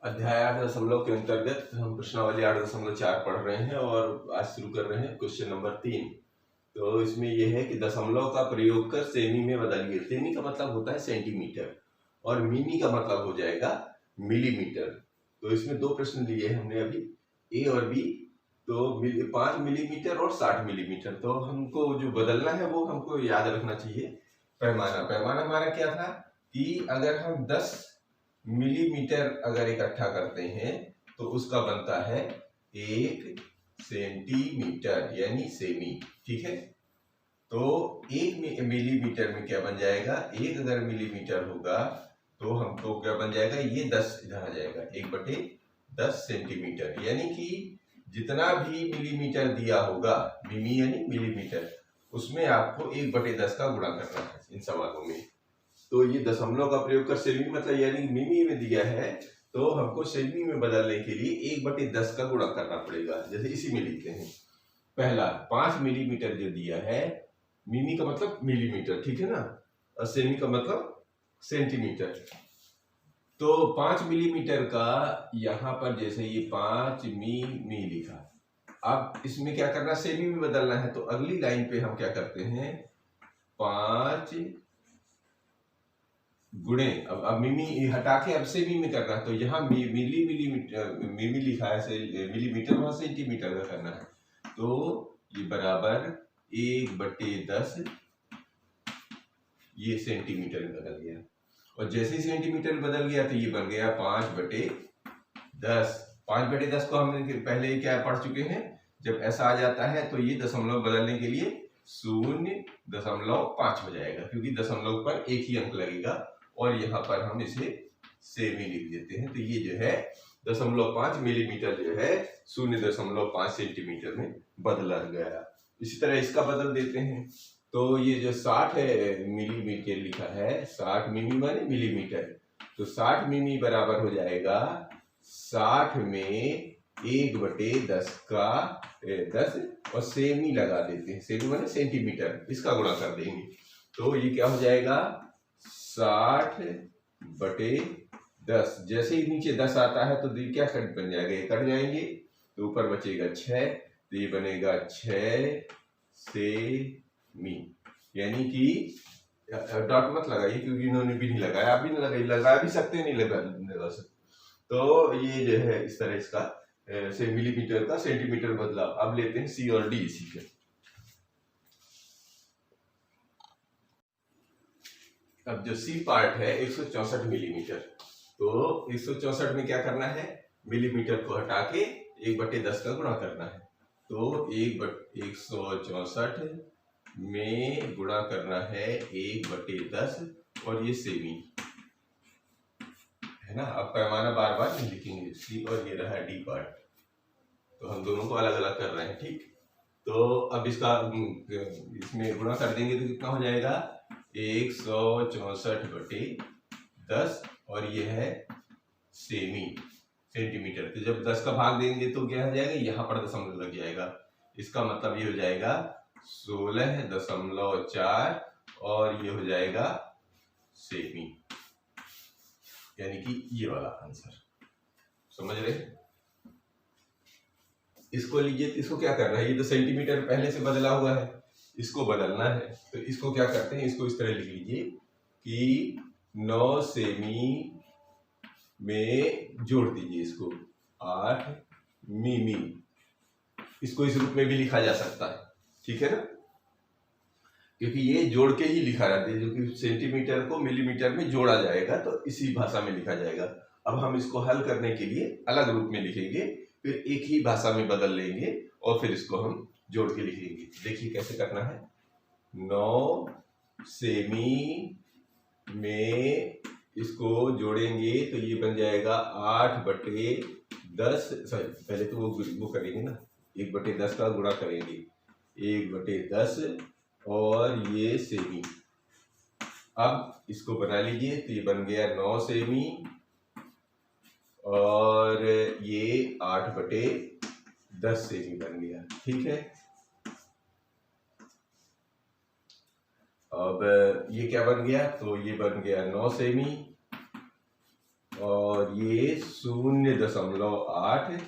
अध्याय 8.0 के अंतर्गत हम प्रश्नावली 8.4 पढ़ रहे हैं और आज शुरू कर रहे हैं क्वेश्चन नंबर 3। तो इसमें यह है कि दशमलव का प्रयोग कर सेमी में बदलिए। सेमी का मतलब होता है सेंटीमीटर और मिमी का मतलब हो जाएगा मिलीमीटर। तो इसमें दो प्रश्न लिए हमने अभी, ए और बी। तो 5 मिलीमीटर और 60 मिलीमीटर। तो हमको जो बदलना है वो हमको याद रखना चाहिए। पैमाना हमारा क्या था कि अगर हम 10 मिलीमीटर अगर इकट्ठा करते हैं तो उसका बनता है 1 सेंटीमीटर यानी सेमी। ठीक है, तो 1 मिलीमीटर में क्या बन जाएगा, 1 अगर मिलीमीटर होगा तो हमको क्या बन जाएगा, ये 10 इधर आ जाएगा, 1/10 सेंटीमीटर। यानी कि जितना भी मिलीमीटर दिया होगा, मिमी यानी मिलीमीटर, उसमें आपको 1/10 का गुणा करना है इन सवालों में। तो ये दशमलव का प्रयोग कर सेमी मतलब यानी मिमी में दिया है तो हमको सेमी में बदलने के लिए 1/10 का गुणा करना पड़ेगा। जैसे इसी में लिखते हैं, पहला 5 मिलीमीटर जो दिया है, मिमी का मतलब मिलीमीटर, ठीक है ना, और सेमी का मतलब सेंटीमीटर। तो 5 मिलीमीटर का यहाँ पर जैसे ये 5 मी लिखा, अब इसमें क्या करना, सेमी में बदलना है। तो अगली लाइन पे हम क्या करते हैं, 5 गुणे, अब मिमी हटा के अब सेमी में करना है। तो यहाँ मिलीमीटर मिमी लिखा है, मिलीमीटर वहां सेंटीमीटर का करना है। तो ये बराबर 1/10 ये सेंटीमीटर में बदल गया, और जैसे ही सेंटीमीटर में बदल गया तो ये बन गया 5/10। 5/10 को हमने पहले क्या पढ़ चुके हैं, जब ऐसा आ जाता है तो ये दशमलव बदलने के लिए 0.5 हो जाएगा, क्योंकि दशमलव पर एक ही अंक लगेगा और यहाँ पर हम इसे सेमी लिख देते हैं। तो ये जो है 0.5 मिलीमीटर जो है 0.5 सेंटीमीटर में बदला गया। इसी तरह इसका बदल देते हैं। तो ये जो 60 मिलीमीटर लिखा है, 60 मिमी माने मिलीमीटर, तो 60 मिमी बराबर हो जाएगा 60 में 1/10 का 10 और सेमी लगा देते हैं, सेमी माने सेंटीमीटर, इसका गुणा कर देंगे। तो ये क्या हो जाएगा, 60/10। जैसे ही नीचे 10 आता है तो क्या कट बन जाएगा, ये कट जाएंगे तो ऊपर बचेगा 6, तो ये बनेगा 6 सेमी। यानी कि डॉट मत लगाइए क्योंकि इन्होंने भी नहीं लगाया, आप भी नहीं लगाइए, लगा भी सकते नहीं लगा सकते। तो ये जो है इस तरह इसका से मिलीमीटर का सेंटीमीटर बदलाव। अब लेते हैं सी और डी इसी के। अब जो सी पार्ट है 164 मिलीमीटर, तो 164 में क्या करना है, मिलीमीटर को हटा के 1/10 का गुणा करना है। तो 1/164 में गुणा करना है 1/10 और ये सेमी है ना। अब पैमाना बार बार नहीं लिखेंगे, सी और ये रहा डी पार्ट, तो हम दोनों को अलग अलग कर रहे हैं। ठीक, तो अब इसका इसमें गुणा कर देंगे तो कितना हो जाएगा, 164/10 और ये है सेमी सेंटीमीटर। तो जब 10 का भाग देंगे तो क्या हो जाएगा, यहाँ पर दशमलव लग जाएगा, इसका मतलब ये हो जाएगा 16.4 और ये हो जाएगा सेमी, यानी कि ये वाला आंसर। समझ रहे, इसको लीजिए, तो इसको क्या करना है, ये तो सेंटीमीटर पहले से बदला हुआ है, इसको बदलना है। तो इसको क्या करते हैं, इसको इस तरह लिख लीजिए कि 9 सेमी में जोड़ दीजिए इसको 8 मिमी। इसको इस रूप में भी लिखा जा सकता है, ठीक है ना, क्योंकि ये जोड़ के ही लिखा रहता है, जो कि सेंटीमीटर को मिलीमीटर में जोड़ा जाएगा तो इसी भाषा में लिखा जाएगा। अब हम इसको हल करने के लिए अलग रूप में लिखेंगे, फिर एक ही भाषा में बदल लेंगे और फिर इसको हम जोड़ के लिखेंगे। देखिए कैसे करना है, 9 सेमी में इसको जोड़ेंगे तो ये बन जाएगा 8/10। सॉरी, पहले तो वो करेंगे ना, 1/10 का गुणा करेंगे, 1/10 और ये सेमी। अब इसको बना लीजिए, तो ये बन गया 9 सेमी और ये 8/10 सेमी बन गया। ठीक है, अब ये क्या बन गया, तो ये बन गया 9 सेमी और ये 0.8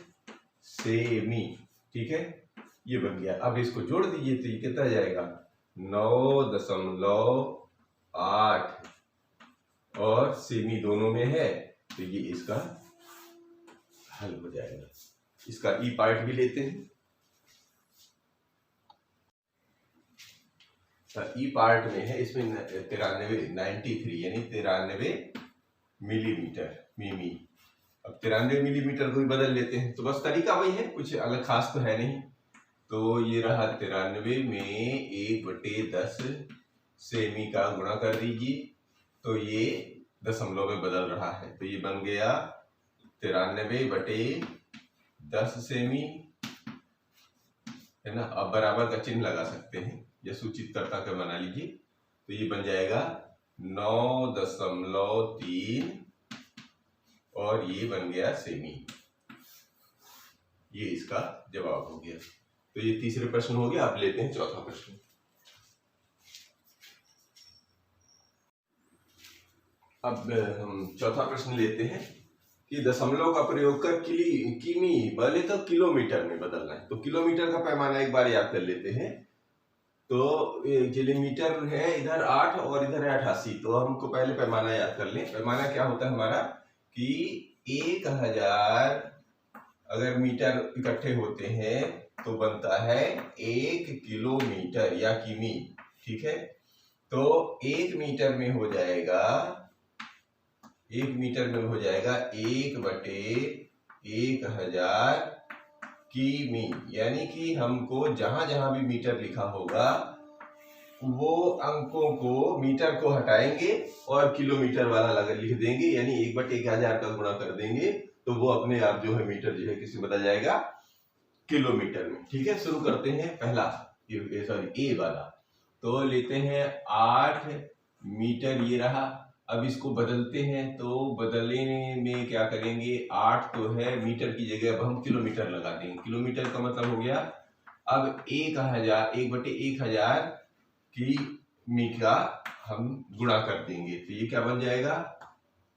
सेमी, ठीक है, ये बन गया। अब इसको जोड़ दीजिए तो ये कितना जाएगा 9.8 और सेमी दोनों में है, तो ये इसका हल हो जाएगा। इसका ई पार्ट भी लेते हैं। ई पार्ट में है, इसमें 93 यानी 93 मिलीमीटर मिमी। अब 93 मिलीमीटर को भी बदल लेते हैं, तो बस तरीका वही है, कुछ अलग खास तो है नहीं। तो ये रहा 93 में 1/10 सेमी का गुणा कर दीजिए, तो ये दशमलव में बदल रहा है, तो ये बन गया 93/10 सेमी, है ना। अब बराबर का चिन्ह लगा सकते हैं या सूचित करता कर बना लीजिए, तो ये बन जाएगा 9.3 और ये बन गया सेमी। ये इसका जवाब हो गया। तो ये तीसरे प्रश्न हो गया। अब लेते हैं चौथा प्रश्न। अब हम चौथा प्रश्न लेते हैं कि दशमलव का प्रयोग कर किमी, पहले तो किलोमीटर में बदलना है, तो किलोमीटर का पैमाना एक बार याद कर लेते हैं। तो किलोमीटर है इधर 8 और इधर है 88, तो हमको पहले पैमाना याद कर लें। पैमाना क्या होता है हमारा कि 1000 अगर मीटर इकट्ठे होते हैं तो बनता है 1 किलोमीटर या किमी, ठीक है। तो 1 मीटर में हो जाएगा 1/1000 किमी, यानी कि हमको जहां जहां भी मीटर लिखा होगा वो अंकों को, मीटर को हटाएंगे और किलोमीटर वाला लिख देंगे, यानी 1/1000 का गुणा कर देंगे, तो वो अपने आप जो है मीटर जो है किसी बदल जाएगा किलोमीटर में, ठीक है। शुरू करते हैं पहला, ए वाला। तो लेते हैं 8 मीटर, ये रहा। अब इसको बदलते हैं, तो बदलने में क्या करेंगे, 8 तो है मीटर की जगह, अब हम किलोमीटर लगा देंगे। किलोमीटर का मतलब हो गया अब 1/1000 की मी का हम गुणा कर देंगे, तो ये क्या बन जाएगा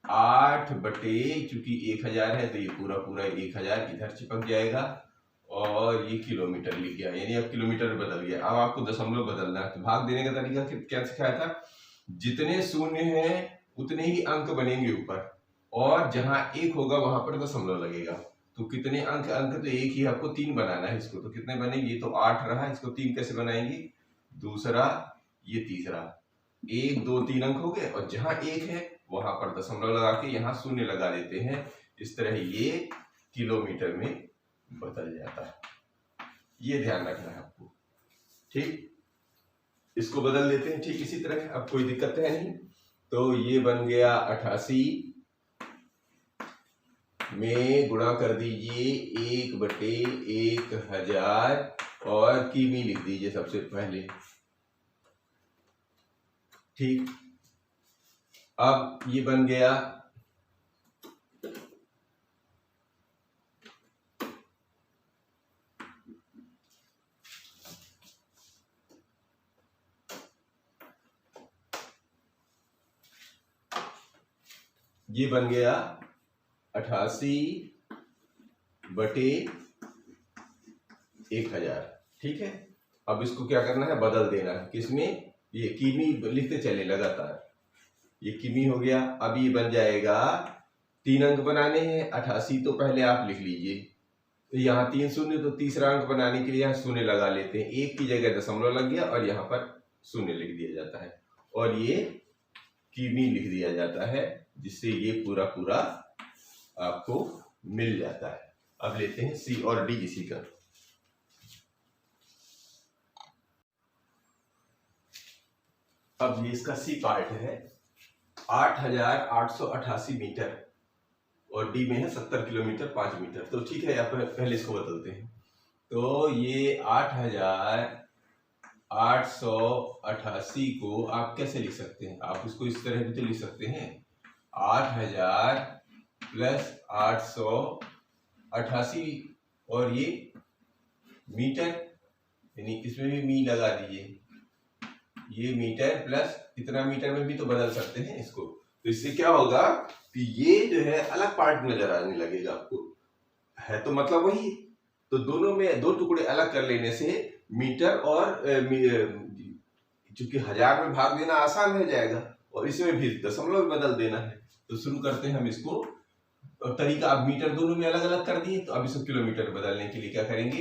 8 बटे, चूंकि 1000 है तो ये पूरा 1000 इधर चिपक जाएगा और ये किलोमीटर लिख गया, यानी अब किलोमीटर बदल गया। अब आपको दशमलव बदलना है, तो भाग देने का तरीका क्या सिखाया था, जितने शून्य हैं उतने ही अंक बनेंगे ऊपर, और जहां 1 होगा वहां पर दशमलव लगेगा। तो कितने अंक तो एक ही, आपको 3 बनाना है इसको, तो कितने बनेंगे, ये तो 8 रहा, इसको 3 कैसे बनाएंगे, दूसरा ये तीसरा, 1 2 3 अंक हो गए, और जहां 1 है वहां पर दशमलव लगा के यहाँ शून्य लगा देते हैं। इस तरह ये किलोमीटर में बदल जाता है, ये ध्यान रखना है आपको, ठीक। इसको बदल देते हैं ठीक इसी तरह, अब कोई दिक्कत है नहीं। तो ये बन गया 88 में गुणा कर दीजिए 1/1000 और किमी लिख दीजिए सबसे पहले, ठीक। अब ये बन गया ये बन गया 88/1000, ठीक है। अब इसको क्या करना है, बदल देना है, किसमें, ये किमी लिखते चले लगातार, ये किमी हो गया। अब ये बन जाएगा, 3 अंक बनाने हैं, 88 तो पहले आप लिख लीजिए, तो यहाँ 3 शून्य, तो तीसरा अंक बनाने के लिए यहाँ शून्य लगा लेते हैं, 1 की जगह दशमलव लग गया और यहाँ पर शून्य लिख दिया जाता है, और ये किमी लिख दिया जाता है, जिससे ये पूरा आपको मिल जाता है। अब लेते हैं सी और डी इसी का। अब ये इसका सी पार्ट है, 8888 मीटर और डी में है 70 किलोमीटर 5 मीटर, तो ठीक है, यहाँ पर पहले इसको बदलते हैं। तो ये 8888 को आप कैसे लिख सकते हैं, आप इसको इस तरह भी तो लिख सकते हैं, 8000 प्लस 888 और ये मीटर, यानी इसमें भी मी लगा दीजिए, ये मीटर प्लस इतना मीटर में भी तो बदल सकते हैं इसको। तो इससे क्या होगा कि ये जो है अलग पार्ट नजर आने लगेगा आपको, है तो मतलब वही। तो दोनों में दो टुकड़े अलग कर लेने से मीटर और चूंकि हजार में भाग देना आसान हो जाएगा और इसमें भी दशमलव बदल देना है। तो शुरू करते हैं हम इसको। तरीका, अब मीटर दोनों में अलग अलग कर दिए, तो अब इसको किलोमीटर बदलने के लिए क्या करेंगे,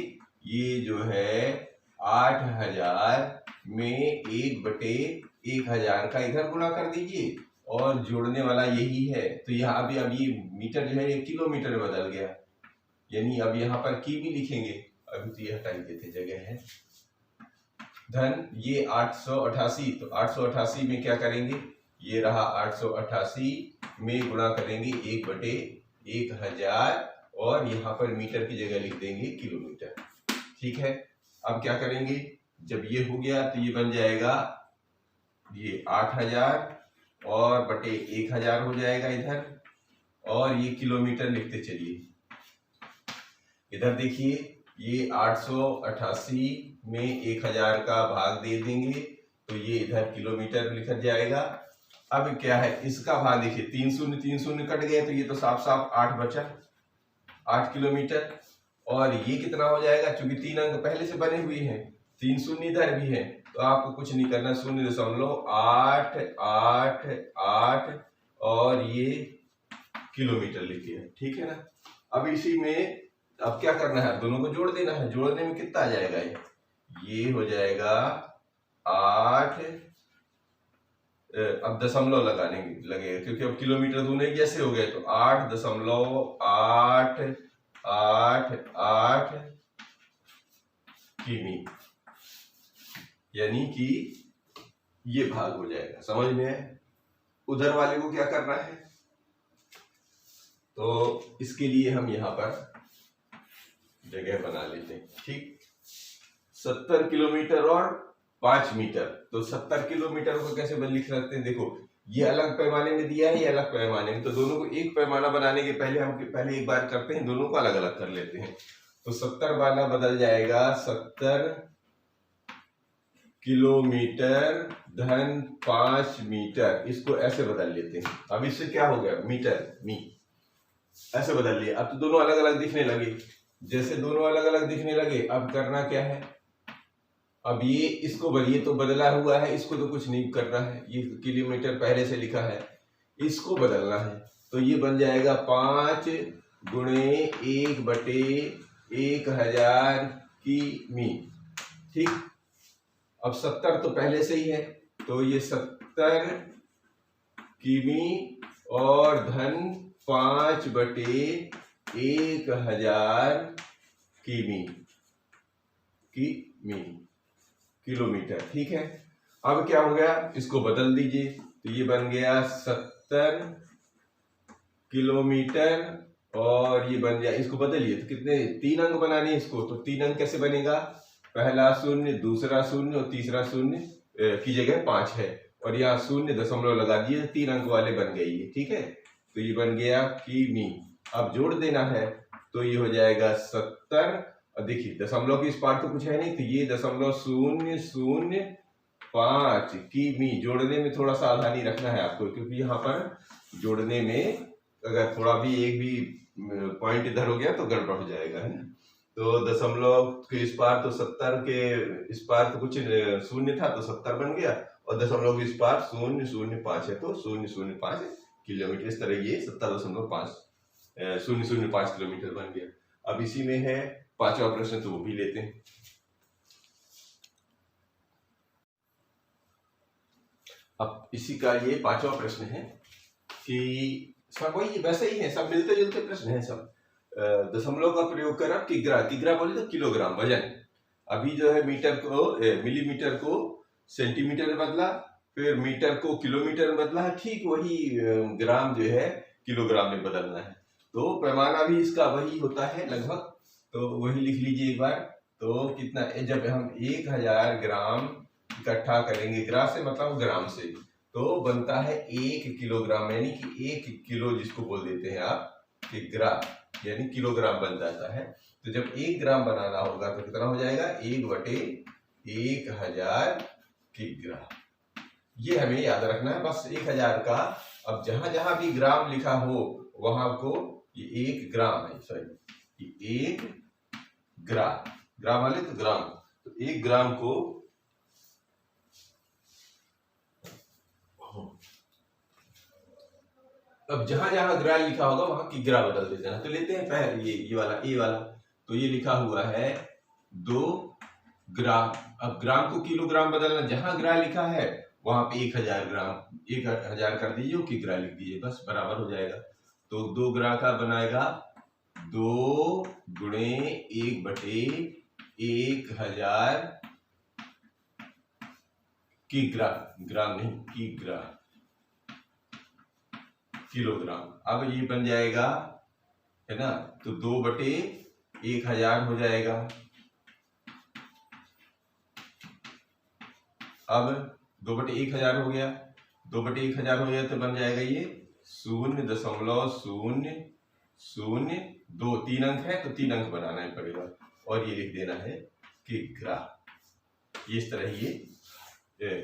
ये जो है 8000 में 1/1000 का इधर गुणा कर दीजिए और जोड़ने वाला यही है। तो यहाँ अभी अब ये मीटर जो है ये किलोमीटर में बदल गया, यानी अब यहाँ पर किमी लिखेंगे। अभी तो ये हटा ही देते, जगह है। धन ये 888, तो 888 में क्या करेंगे, ये रहा 888 में गुणा करेंगे 1/1000 और यहाँ पर मीटर की जगह लिख देंगे किलोमीटर। ठीक है, अब क्या करेंगे, जब ये हो गया तो ये बन जाएगा ये 8000 और बटे 1000 हो जाएगा इधर, और ये किलोमीटर लिखते चलिए। इधर देखिए ये 888 में 1000 का भाग दे देंगे तो ये इधर किलोमीटर लिखा जाएगा। अब क्या है, इसका भाग देखिए, 3 शून्य कट गए तो ये तो साफ साफ 8 बचा, 8 किलोमीटर। और ये कितना हो जाएगा, चूंकि 3 अंक पहले से बने हुए हैं, 3 शून्य इधर भी है, तो आपको कुछ नहीं करना, 0.888 और ये किलोमीटर लिखिए। ठीक है ना। अब इसी में अब क्या करना है, दोनों को जोड़ देना है। जोड़ने में कितना आ जाएगा, ये हो जाएगा 8, अब दशमलव लगाने लगेगा क्योंकि अब किलोमीटर दोनों एक जैसे हो गए, तो 8.888 किमी, यानी कि ये भाग हो जाएगा। समझ में है। उधर वाले को क्या करना है, तो इसके लिए हम यहाँ पर जगह बना लेते हैं। ठीक, 70 किलोमीटर और 5 मीटर, तो 70 किलोमीटर को कैसे लिख सकते हैं, देखो ये अलग पैमाने में दिया है, ये अलग पैमाने में, तो दोनों को एक पैमाना बनाने के पहले हम पहले एक बार करते हैं, दोनों को अलग अलग कर लेते हैं। तो 70 वाला बदल जाएगा 70 किलोमीटर धन 5 मीटर, इसको ऐसे बदल लेते हैं। अब इससे क्या हो गया, मीटर मी ऐसे बदल लिया। अब तो दोनों अलग अलग दिखने लगे। जैसे दोनों अलग अलग दिखने लगे, अब करना क्या है, अब ये इसको ये तो बदला हुआ है, इसको तो कुछ नहीं करना है, ये किलोमीटर पहले से लिखा है, इसको बदलना है। तो ये बन जाएगा 5 गुणे 1/1000 किमी। ठीक, अब 70 तो पहले से ही है, तो ये 70 किमी और धन 5/1000 किलोमीटर। ठीक है, अब क्या हो गया, इसको बदल दीजिए, तो ये बन गया 70 किलोमीटर और ये बन गया, इसको बदलिए तो कितने 3 अंक बनाने इसको, तो 3 अंक कैसे बनेगा, पहला शून्य, दूसरा शून्य और तीसरा शून्य की जगह 5 है, और यहाँ 0 लगा दिए, 3 अंक वाले बन गए ये। ठीक है, तो ये बन गया किमी। अब जोड़ देना है, तो ये हो जाएगा 70, और देखिए दशमलव की इस पार तो कुछ है नहीं, तो ये 0.005 किमी। जोड़ने में थोड़ा सावधानी रखना है आपको, क्योंकि यहाँ पर जोड़ने में अगर थोड़ा भी एक भी पॉइंट इधर हो गया तो गड़बड़ हो जाएगा, है ना। तो दशमलव के इस पार तो 70 के इस पार तो कुछ शून्य था, तो 70 बन गया, और दशमलव के इस पार 0.05 है, तो 0.05 किलोमीटर। इस तरह ये 70.005 किलोमीटर बन गया। अब इसी में है 5वां प्रश्न, तो वो भी लेते हैं। अब इसी का ये 5वां प्रश्न है कि सब वही वैसे ही है, सब मिलते जुलते प्रश्न है सब। दशमलव का प्रयोग करा, किग्रा बोले तो किलोग्राम वजन। अभी जो है मीटर को मिलीमीटर को सेंटीमीटर में बदला, फिर मीटर को किलोमीटर में बदला है, ठीक वही ग्राम जो है किलोग्राम में बदलना है। तो पैमाना भी इसका वही होता है लगभग, तो वही लिख लीजिए एक बार। तो कितना, जब हम 1000 ग्राम इकट्ठा करेंगे, ग्राम से मतलब ग्राम से, तो बनता है 1 किलोग्राम, यानी कि 1 किलो जिसको बोल देते हैं आप कि ग्राम, यानी किलोग्राम बन जाता है। तो जब 1 ग्राम बनाना होगा तो कितना हो जाएगा, 1/1000 किग्रा। ये हमें याद रखना है, बस 1000 का अब जहां जहां भी ग्राम लिखा हो वहां को, ये 1 ग्राम है, सॉरी ये 1 ग्राम, ग्राम वाले तो ग्राम, तो 1 ग्राम को अब जहां जहां ग्राम लिखा होगा वहां किग्रा बदल देते हैं। तो लेते हैं पहले ये वाला ए वाला, तो ये लिखा हुआ है 2 ग्राम। अब ग्राम को किलोग्राम बदलना, जहां ग्राम लिखा है वहां पे 1000 ग्राम, 1000 कर दीजिए, किग्रा लिख दीजिए, बस बराबर हो जाएगा। तो 2 ग्राम का बनाएगा 2 गुणे 1/1000 किग्रा, ग्राम नहीं किग्रा, किलोग्राम। अब ये बन जाएगा, है ना, तो 2/1000 हो जाएगा। अब 2/1000 हो गया, 2/1000 हो गया तो बन जाएगा ये 0.002, 3 अंक है तो 3 अंक बनाना ही पड़ेगा और ये लिख देना है किग्रा। इस तरह ये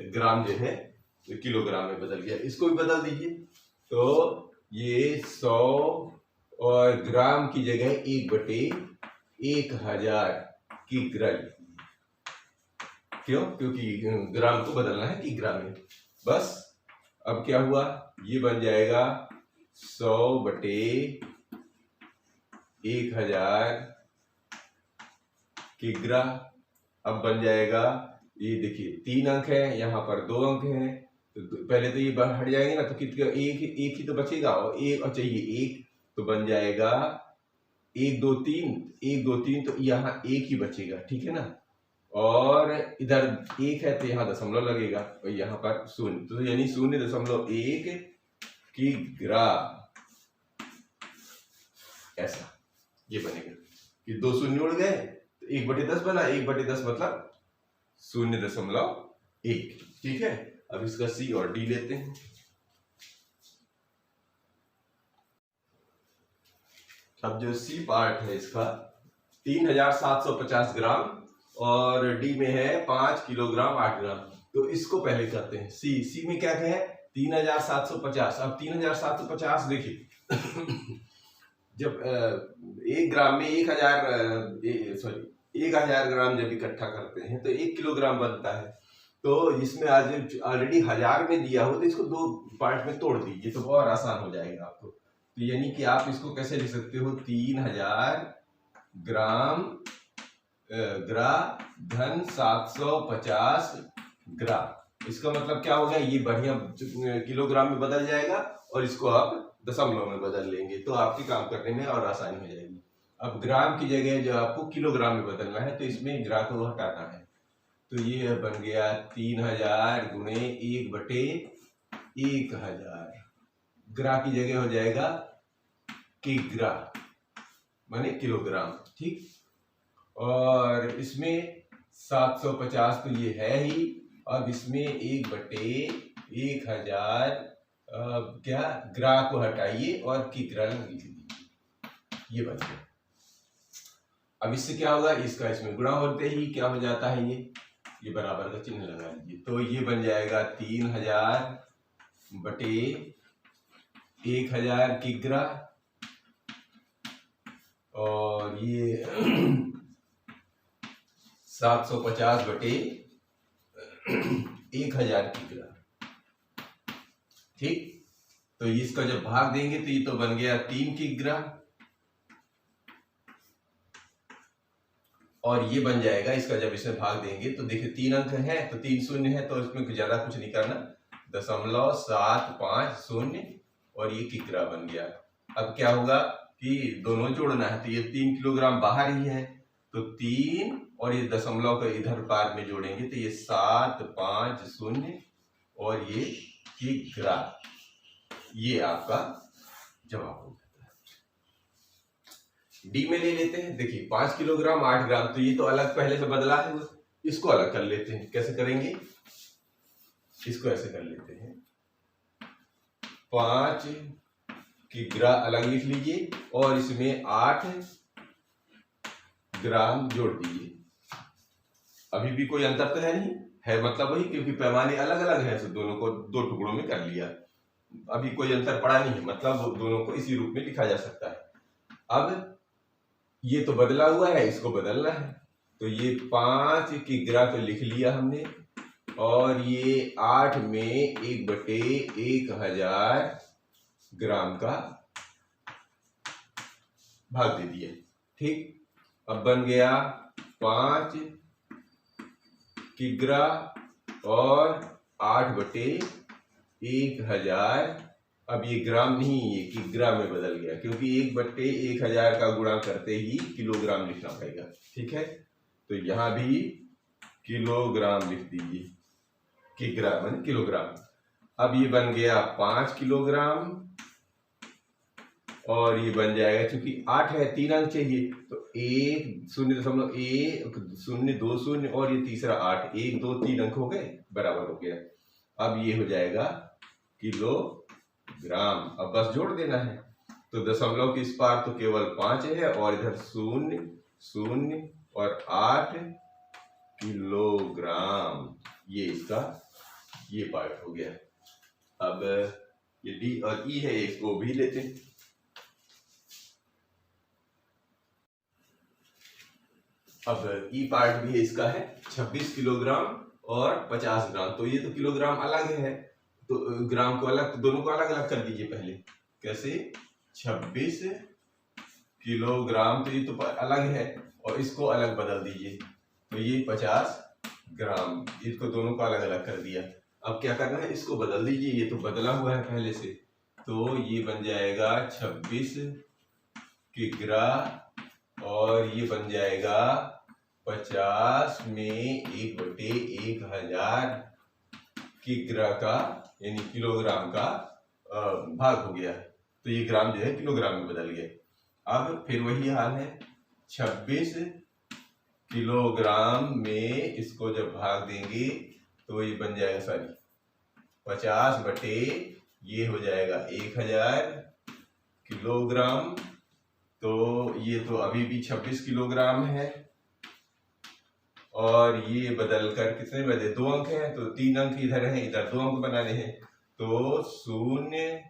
ग्राम जो है किलोग्राम में बदल गया। इसको भी बदल दीजिए, तो ये 100 और ग्राम की जगह 1/1000 किग्रा लिखिए। क्यों? क्योंकि ग्राम को बदलना है किग्रा में। बस अब क्या हुआ, ये बन जाएगा 100/1000 किग्रा। अब बन जाएगा, ये देखिए 3 अंक है, यहाँ पर 2 अंक है, तो पहले तो ये हट जाएंगे ना, तो कितना, एक ही तो बचेगा, और एक और चाहिए 1, तो बन जाएगा 1 2 3, 1 2 3, तो यहाँ 1 ही बचेगा, ठीक है ना। और इधर 1 है तो यहाँ दशमलव लगेगा, और यहाँ पर 0, तो यानी 0.1 किग्रा, ऐसा ये बनेगा कि 2 शून्य उड़ गए तो 1/10 बना, 1/10 मतलब 0.1, ठीक है। अब इसका सी और डी लेते हैं। अब जो सी पार्ट है इसका 3750 ग्राम और डी में है 5 किलोग्राम 8 ग्राम। तो इसको पहले करते हैं। सी में क्या है 3750। अब 3750 देखिए जब 1 ग्राम में 1000 ग्राम जब इकट्ठा करते हैं तो 1 किलोग्राम बनता है। तो इसमें आज ऑलरेडी 1000 में दिया हो तो इसको 2 पार्ट में तोड़ दीजिए तो बहुत आसान हो जाएगा आपको। तो यानी कि आप इसको कैसे लिख सकते हो, 3000 ग्राम ग्रा धन 750 ग्राम। इसका मतलब क्या हो गया, ये बढ़िया किलोग्राम में बदल जाएगा और इसको आप दशमलव में बदल लेंगे तो आपके काम करने में और आसानी हो जाएगी। अब ग्राम की जगह जो आपको किलोग्राम में बदलना है तो इसमें ग्रा को हटाना है। तो ये बन गया 3000 गुणे 1/1000, ग्रा की जगह हो जाएगा किग्रा माने किलोग्राम, ठीक। और इसमें 750 तो ये है ही, अब इसमें 1/1000 क्या ग्रा को हटाइए और किग्रा लिख दीजिए, ये बन गया। अब इससे क्या होगा, इसका इसमें गुणा होते ही क्या हो जाता है, ये बराबर का चिन्ह लगा लीजिए। तो ये बन जाएगा 3000/1000 किग्रा और ये 750/1000 किग्रा, ठीक। तो इसका जब भाग देंगे तो ये तो बन गया 3 किग्रा और ये बन जाएगा, इसका जब इसमें भाग देंगे तो देखिए 3 अंक है तो 3 शून्य है तो इसमें ज्यादा कुछ नहीं करना, 0.750 और ये किग्रा बन गया। अब क्या होगा कि दोनों जोड़ना है तो ये 3 किलोग्राम बाहर ही है तो 3 और ये दशमलव का इधर पार में जोड़ेंगे तो ये 750 और ये किग्रा, ये आपका जवाब होगा। डी में ले लेते हैं, देखिए 5 किलोग्राम 8 ग्राम, तो ये तो अलग पहले से बदला है, इसको अलग कर लेते हैं। कैसे करेंगे, इसको ऐसे कर लेते हैं, 5 किग्रा अलग लिख लीजिए और इसमें 8 ग्राम जोड़ दीजिए। अभी भी कोई अंतर तो है नहीं है, मतलब वही, क्योंकि पैमाने अलग अलग है तो दोनों को 2 टुकड़ों में कर लिया। अभी कोई अंतर पड़ा नहीं है, मतलब दोनों को इसी रूप में लिखा जा सकता है। अब ये तो बदला हुआ है, इसको बदलना है, तो ये 5 किग्रा तो लिख लिया हमने, और ये 8 में 1/1000 ग्राम का भाग दे दिया। ठीक, अब बन गया 5 किग्रा और 8/1000। अब ये ग्राम नहीं, ये किग्रा में बदल गया, क्योंकि 1/1000 का गुणा करते ही किलोग्राम लिखना पड़ेगा। ठीक है, तो यहां भी किलोग्राम लिख दीजिए, किग्रा माने किलोग्राम। अब ये बन गया 5 किलोग्राम, और ये बन जाएगा, क्योंकि 8 है, 3 अंक चाहिए, तो 1.0.1.020 और ये तीसरा 8, 1 2 3 अंक हो गए, बराबर हो गया। अब ये हो जाएगा किलोग्राम। अब बस जोड़ देना है, तो दशमलव के इस पार तो केवल 5 है, और इधर 0 0 और 8 किलोग्राम, ये इसका ये पार्ट हो गया। अब ये डी और ई है, इसको भी लेते हैं। अब ई पार्ट भी इसका है 26 किलोग्राम और 50 ग्राम, तो ये तो किलोग्राम अलग है, तो ग्राम को अलग, तो दोनों को अलग अलग कर दीजिए पहले। कैसे? 26 किलोग्राम, तो ये तो अलग है, और इसको अलग बदल दीजिए, तो ये 50 ग्राम, इसको दोनों को अलग अलग कर दिया। अब क्या करना है, इसको बदल दीजिए, ये तो बदला हुआ है पहले से, तो ये बन जाएगा 26 किग्रा, और ये बन जाएगा 50 में 1/1000 किग्रा का, यानी किलोग्राम का भाग हो गया, तो ये ग्राम जो है किलोग्राम में बदल गया। अब फिर वही हाल है, 26 किलोग्राम में इसको जब भाग देंगे तो ये बन जाएगा, सॉरी 50 बटे ये हो जाएगा 1000 किलोग्राम, तो ये तो अभी भी 26 किलोग्राम है, और ये बदल कर कितने बजे, 2 अंक है, तो 3 अंक इधर है, इधर 2 अंक बनाने हैं, तो 0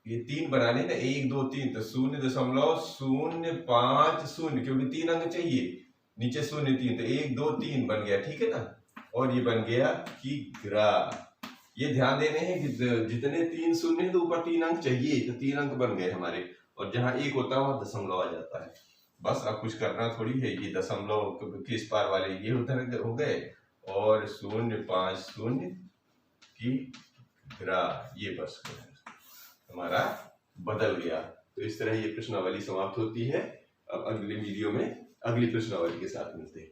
ये 3 बनाने ना, 1 2 3, तो 0.050, क्योंकि 3 अंक चाहिए, नीचे 0 3, तो 1 2 3 बन गया। ठीक है ना, और ये बन गया किग्रा। ये ध्यान देने हैं कि जितने 3 शून्य है तो ऊपर 3 अंक चाहिए, तो 3 अंक बन गए हमारे, और जहां 1 होता है वहां दशमलव आ जाता है। बस अब कुछ करना थोड़ी है, ये दशमलव के इस पार वाले ये उधर हो गए, और 0.50 किग्रा, ये बस हमारा बदल गया। तो इस तरह ये प्रश्नावली समाप्त होती है। अब अगले वीडियो में अगली प्रश्नावली के साथ मिलते हैं।